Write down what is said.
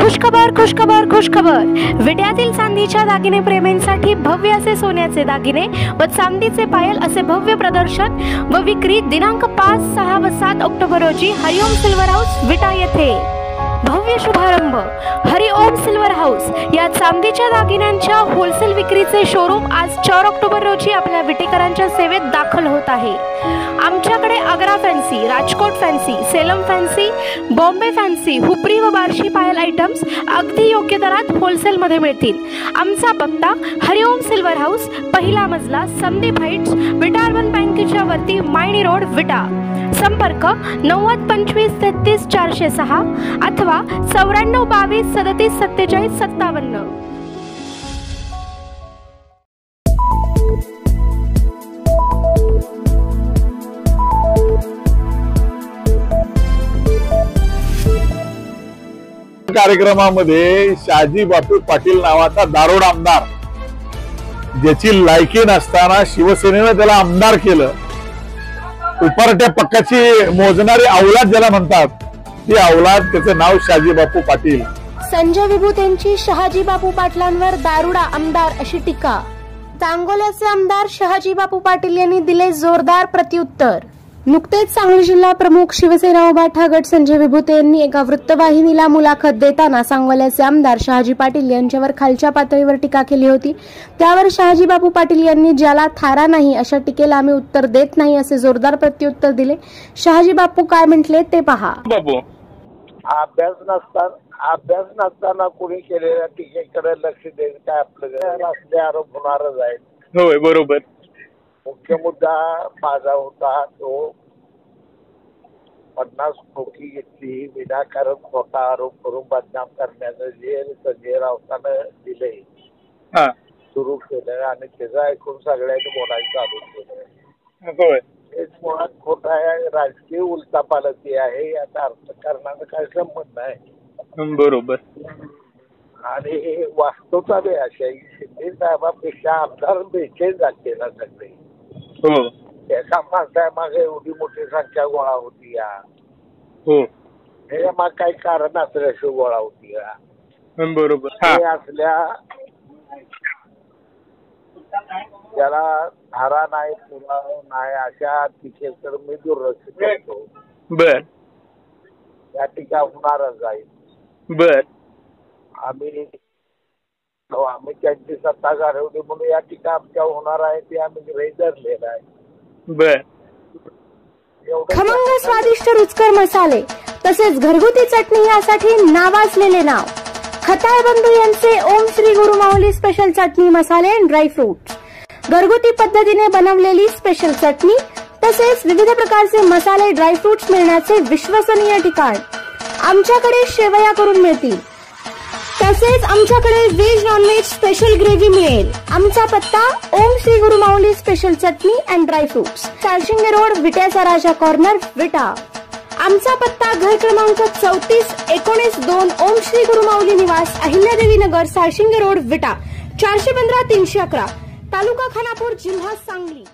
खुशखबर खुशखबर खुशखबर। विट्यातील चांदीच्या दागिने प्रेमींसाठी भव्य असे सोन्याचे दागिने व चांदीचे पायल असे भव्य प्रदर्शन व विक्री दिनांक 5, 6 व 7 ऑक्टोबर रोजी हरिओम सिल्वर हाऊस विटा येथे भव्य शुभारंभ। हरिओम सिल्वर हाऊस या चांदीच्या दागिन्यांच्या होलसेल विक्रीचे शोरूम आज 4 ऑक्टोबर रोजी आपल्या विटेकरांच्या सेवेत दाखल होत आहे। आमच्याकडे Agra fancy, Rajkot fancy, Salem fancy, Bombay fancy, Hupari व बार्शी पायल आयटम्स अगदी योग्य दरात होलसेल मध्ये मिळतील। आमचा पत्ता हरिओम सिल्वर हाऊस, पहिला मजला, संदीप हाइट्स, विटा अर्बन बँकेच्या वरती, मायणी रोड, विटा। संपर्क 90 25 33 406 अथवा 94 22 37 47 57। कार्यक्रमामध्ये शहाजी बापू पाटील नावाचा दारोड आमदार, ज्याची लायकी नसताना शिवसेनेने त्याला आमदार केलं, उपारट्या पक्काची मोजणारी अवलाद ज्याला म्हणतात, ती अवलाद, त्याचं नाव शहाजी बापू पाटील। संजय विभूतेंची शहाजी बापू पाटलांवर दारुडा आमदार अशी टीका। सांगोल्याचे आमदार शहाजी बापू पाटील यांनी दिले जोरदार प्रत्युत्तर। नुकतेच सांगली जिल्हा प्रमुख शिवसेना उभाटा गट संजय विभूते यांनी एका वृत्तवाहिनीला मुलाखत देताना सांगोल्याचे आमदार शहाजी पाटील यांच्यावर खालच्या पातळीवर टीका केली होती। त्यावर शहाजी बापू पाटील यांनी ज्याला थारा नाही अशा टीकेला आम्ही उत्तर देत नाही असे जोरदार प्रत्युत्तर दिले। शहाजी बापू काय म्हटले ते पहा। बापू, अभ्यास नसताना कोणी केलेल्या टीकेकडे लक्ष देणं काय आपलं असले आरोप होणारच आहेत। होय, बरोबर। मुख्य मुद्दा माझा होता तो 50 कोटी घेतली विनाकारण खोटा आरोप करून बदनाम करण्याचं जे संजय राऊतानं दिले, सुरू केलं आणि त्याचं ऐकून सगळ्यांनी बोलायचं चालू केलं। हेच मुळात खोटा आहे, राजकीय उलटापालटी आहे, याचा अर्थकारणाचा काय संबंध नाही। बरोबर। आणि वास्तवता बी अशी आहे, शिंदे साहेबांपेक्षा आमदार बेचैन झाले ना सगळे। एका माणसामागे एवढी मोठी संख्या गोळा होती या, मग काही कारण असल्याशिवाय गोळा होती या, बरोबर। हे असल्या त्याला धारा नाही, पुरावा नाही अशा टीकेकडे मी दुर्लक्ष करतो। बर, या टीका होणारच आहे। बर, आम्ही त्यांची सत्ता गाजवली म्हणून या टीका आमच्या होणार आहे, ते आम्ही गृहीत धरलेलं आहे। बर। खमंग स्वादिष्ट रुचकर मसाले तसेच घरगुती चटणी यासाठी नावाजलेले नाव खताळ बंधू यांचे ओम श्री गुरु माऊली स्पेशल चटणी मसाले अँड ड्रायफ्रुट्स। घरगुती पद्धतीने बनवलेली स्पेशल चटणी तसेच विविध प्रकारचे मसाले ड्रायफ्रुट्स मिळण्याचे विश्वसनीय ठिकाण। आमच्याकडे शेवया करून मिळतील, तसेच आमच्याकडे व्हेज नॉनव्हेज स्पेशल ग्रेव्ही मिळेल। आमचा पत्ता Om Shri Guru Mauli special chutney and dry fruits, Sarshinge road, विट्याचा राजा कॉर्नर, विटा। आमचा पत्ता घर क्रमांक 34 19 2 ओम श्री गुरु माऊली निवास, अहिल्यादेवी नगर, सारशिंगे रोड, विटा, 415 311, तालुका खानापूर, जिल्हा सांगली।